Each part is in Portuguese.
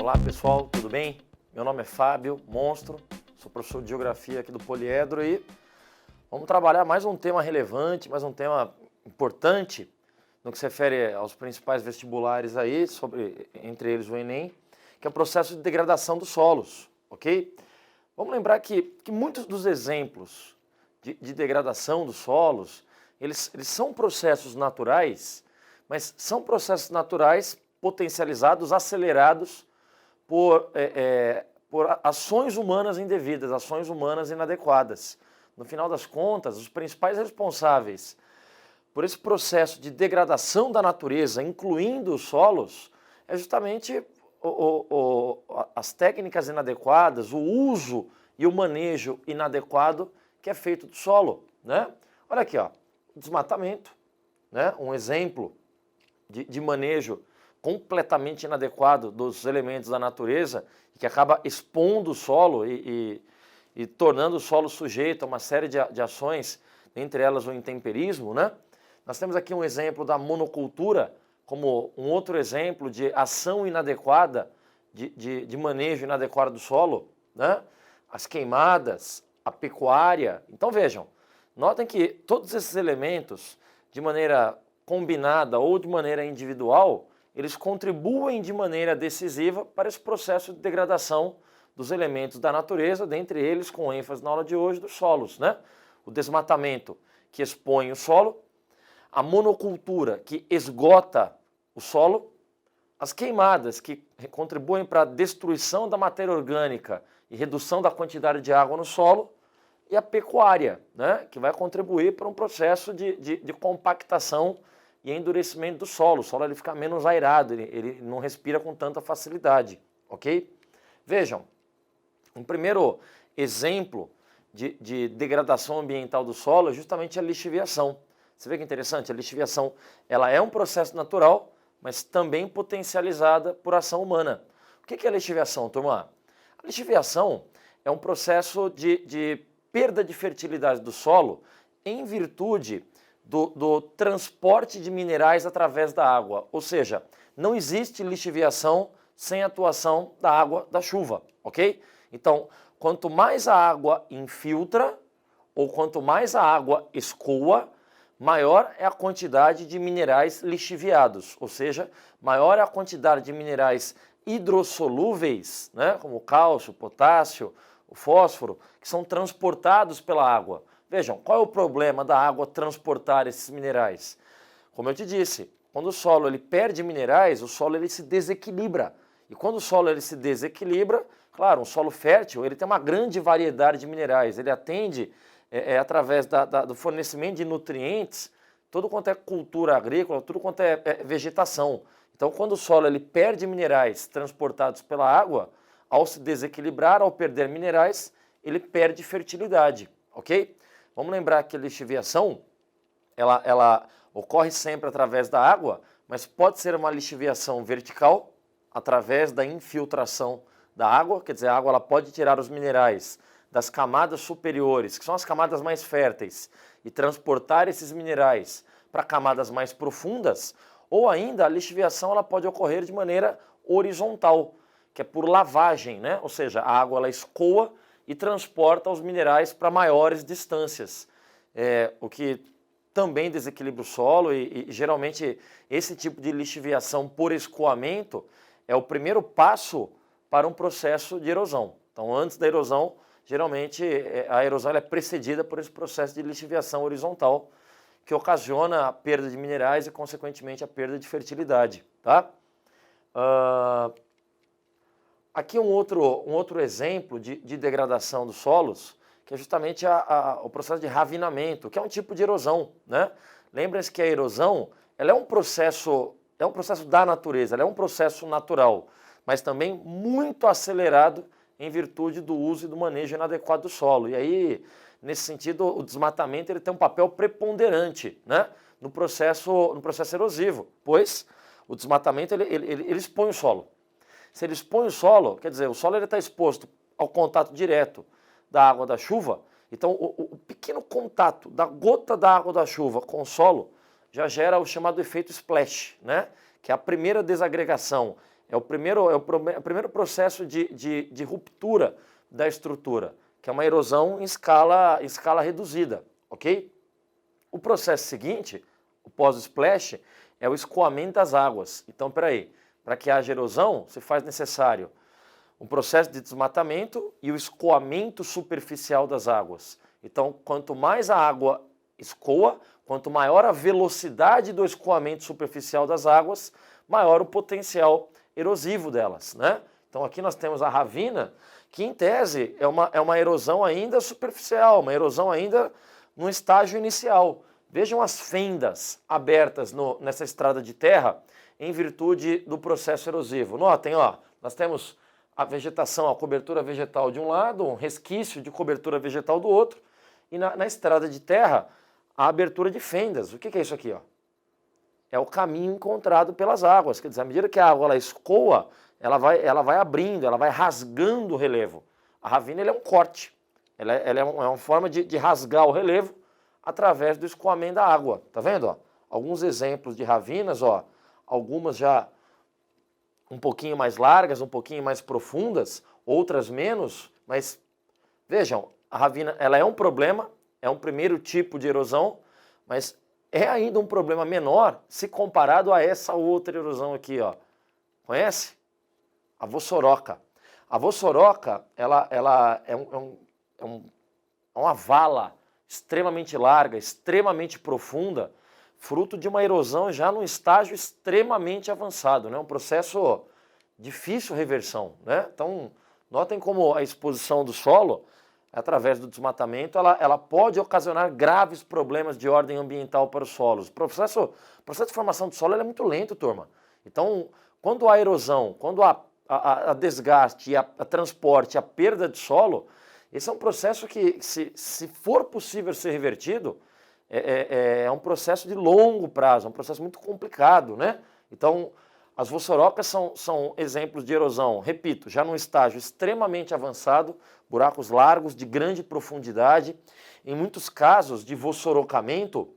Olá pessoal, tudo bem? Meu nome é Fábio Monstro, sou professor de Geografia aqui do Poliedro e vamos trabalhar mais um tema relevante, mais um tema importante no que se refere aos principais vestibulares aí, entre eles o Enem, que é o processo de degradação dos solos, ok? Vamos lembrar que muitos dos exemplos de degradação dos solos, eles são processos naturais, mas são processos naturais potencializados, acelerados por ações humanas indevidas, ações humanas inadequadas. No final das contas, os principais responsáveis por esse processo de degradação da natureza, incluindo os solos, é justamente as técnicas inadequadas, o uso e o manejo inadequado que é feito do solo, né? Olha aqui, ó, desmatamento, né? Um exemplo de manejo completamente inadequado dos elementos da natureza, que acaba expondo o solo e tornando o solo sujeito a uma série de ações, entre elas o intemperismo, né? Nós temos aqui um exemplo da monocultura, como um outro exemplo de ação inadequada, de manejo inadequado do solo, né? As queimadas, a pecuária. Então vejam, notem que todos esses elementos, de maneira combinada ou de maneira individual, eles contribuem de maneira decisiva para esse processo de degradação dos elementos da natureza, dentre eles, com ênfase na aula de hoje, dos solos, né? O desmatamento, que expõe o solo, a monocultura, que esgota o solo, as queimadas, que contribuem para a destruição da matéria orgânica e redução da quantidade de água no solo, e a pecuária, né? Que vai contribuir para um processo de compactação e endurecimento do solo. O solo ele fica menos aerado, ele não respira com tanta facilidade, ok? Vejam, um primeiro exemplo de degradação ambiental do solo é justamente a lixiviação. Você vê que interessante? A lixiviação ela é um processo natural, mas também potencializada por ação humana. O que é a lixiviação, turma? A lixiviação é um processo de perda de fertilidade do solo em virtude do transporte de minerais através da água. Ou seja, não existe lixiviação sem atuação da água da chuva, ok? Então, quanto mais a água infiltra, ou quanto mais a água escoa, maior é a quantidade de minerais lixiviados, ou seja, maior é a quantidade de minerais hidrossolúveis, né, como o cálcio, o potássio, o fósforo, que são transportados pela água. Vejam, qual é o problema da água transportar esses minerais? Como eu te disse, quando o solo ele perde minerais, o solo ele se desequilibra. E quando o solo ele se desequilibra, claro, um solo fértil ele tem uma grande variedade de minerais, ele atende através do fornecimento de nutrientes, tudo quanto é cultura agrícola, tudo quanto é vegetação. Então, quando o solo ele perde minerais transportados pela água, ao se desequilibrar, ao perder minerais, ele perde fertilidade, ok? Vamos lembrar que a lixiviação, ela ocorre sempre através da água, mas pode ser uma lixiviação vertical, através da infiltração da água, quer dizer, a água ela pode tirar os minerais das camadas superiores, que são as camadas mais férteis, e transportar esses minerais para camadas mais profundas, ou ainda a lixiviação ela pode ocorrer de maneira horizontal, que é por lavagem, né? Ou seja, a água ela escoa e transporta os minerais para maiores distâncias, o que também desequilibra o solo e geralmente esse tipo de lixiviação por escoamento é o primeiro passo para um processo de erosão. Então, antes da erosão, geralmente a erosão é precedida por esse processo de lixiviação horizontal, que ocasiona a perda de minerais e, consequentemente, a perda de fertilidade, tá? Aqui um outro exemplo de degradação dos solos, que é justamente o processo de ravinamento, que é um tipo de erosão, né? Lembrem-se que a erosão ela é um processo da natureza, ela é um processo natural, mas também muito acelerado em virtude do uso e do manejo inadequado do solo. E aí, nesse sentido, o desmatamento ele tem um papel preponderante, né, no processo erosivo, pois o desmatamento ele expõe o solo. Se ele expõe o solo, quer dizer, o solo está exposto ao contato direto da água da chuva, então o pequeno contato da gota da água da chuva com o solo já gera o chamado efeito splash, né? Que é a primeira desagregação, é o primeiro processo de ruptura da estrutura, que é uma erosão em escala reduzida, ok? O processo seguinte, o pós-splash, é o escoamento das águas. Então, peraí, para que haja erosão, se faz necessário um processo de desmatamento e o escoamento superficial das águas. Então, quanto mais a água escoa, quanto maior a velocidade do escoamento superficial das águas, maior o potencial erosivo delas, né? Então aqui nós temos a ravina, que em tese é uma erosão ainda superficial, uma erosão ainda no estágio inicial. Vejam as fendas abertas nessa estrada de terra em virtude do processo erosivo. Notem, ó, nós temos a vegetação, a cobertura vegetal de um lado, um resquício de cobertura vegetal do outro, e na estrada de terra, a abertura de fendas. O que é isso aqui, ó? É o caminho encontrado pelas águas. Quer dizer, à medida que a água ela escoa, ela vai abrindo, ela vai rasgando o relevo. A ravina é um corte, ela é uma forma de rasgar o relevo através do escoamento da água. Tá vendo? Ó? Alguns exemplos de ravinas, ó, algumas já um pouquinho mais largas, um pouquinho mais profundas, outras menos, mas vejam, a ravina ela é um problema, é um primeiro tipo de erosão, mas é ainda um problema menor se comparado a essa outra erosão aqui, ó. Conhece? A vossoroca. A vossoroca, ela é uma vala extremamente larga, extremamente profunda, fruto de uma erosão já num estágio extremamente avançado, né? Um processo difícil reversão, né? Então, notem como a exposição do solo, através do desmatamento, ela pode ocasionar graves problemas de ordem ambiental para os solos. O processo de formação do solo é muito lento, turma. Então, quando há erosão, quando há a desgaste, a transporte, a perda de solo, esse é um processo que, se for possível ser revertido, é um processo de longo prazo, é um processo muito complicado, né? Então, as vossorocas são exemplos de erosão, repito, já num estágio extremamente avançado, buracos largos, de grande profundidade. Em muitos casos de vossorocamento,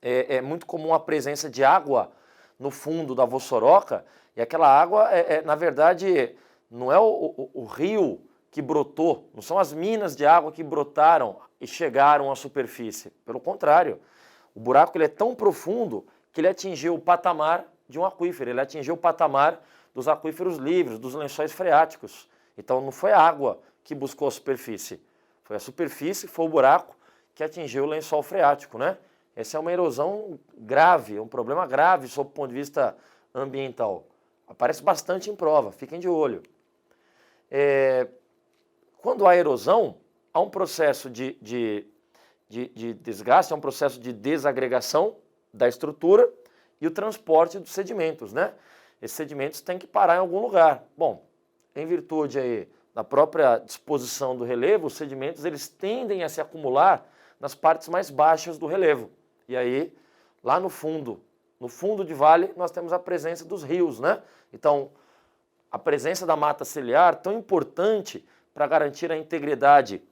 é muito comum a presença de água no fundo da vossoroca, e aquela água, na verdade, não é o rio que brotou, não são as minas de água que brotaram e chegaram à superfície. Pelo contrário, o buraco ele é tão profundo que ele atingiu o patamar de um aquífero, ele atingiu o patamar dos aquíferos livres, dos lençóis freáticos. Então não foi a água que buscou a superfície, foi a superfície, foi o buraco que atingiu o lençol freático, né? Essa é uma erosão grave, um problema grave sob o ponto de vista ambiental. Aparece bastante em prova, fiquem de olho. Quando há erosão, há um processo de desgaste, há um processo de desagregação da estrutura e o transporte dos sedimentos, né? Esses sedimentos têm que parar em algum lugar. Bom, em virtude aí da própria disposição do relevo, os sedimentos eles tendem a se acumular nas partes mais baixas do relevo. E aí, lá no fundo de vale, nós temos a presença dos rios, né? Então, a presença da mata ciliar, tão importante para garantir a integridade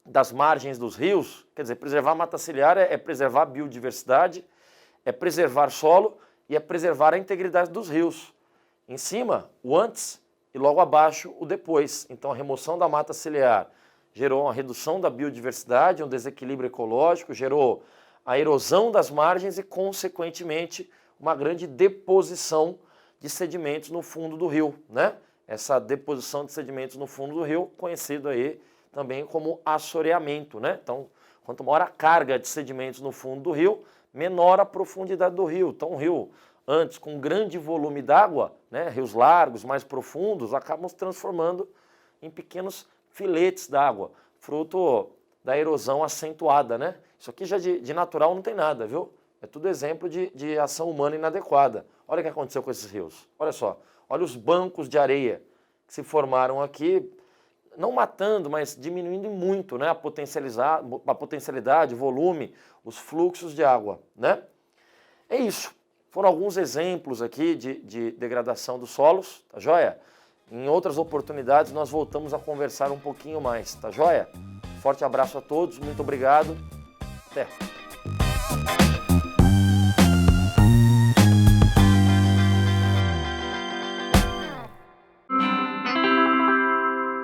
das margens dos rios, quer dizer, preservar a mata ciliar é preservar a biodiversidade, é preservar solo e é preservar a integridade dos rios. Em cima, o antes e logo abaixo, o depois. Então, a remoção da mata ciliar gerou uma redução da biodiversidade, um desequilíbrio ecológico, gerou a erosão das margens e, consequentemente, uma grande deposição de sedimentos no fundo do rio, né? Essa deposição de sedimentos no fundo do rio, conhecido aí também como assoreamento, né? Então, quanto maior a carga de sedimentos no fundo do rio, menor a profundidade do rio. Então, um rio antes com grande volume d'água, né, rios largos, mais profundos, acabam se transformando em pequenos filetes d'água, fruto da erosão acentuada, né? Isso aqui já de natural não tem nada, viu? É tudo exemplo de ação humana inadequada. Olha o que aconteceu com esses rios. Olha só, olha os bancos de areia que se formaram aqui, não matando, mas diminuindo muito, né, a potencialidade, o volume, os fluxos de água, né? É isso. Foram alguns exemplos aqui de degradação dos solos, tá joia? Em outras oportunidades nós voltamos a conversar um pouquinho mais, tá joia? Forte abraço a todos, muito obrigado, até!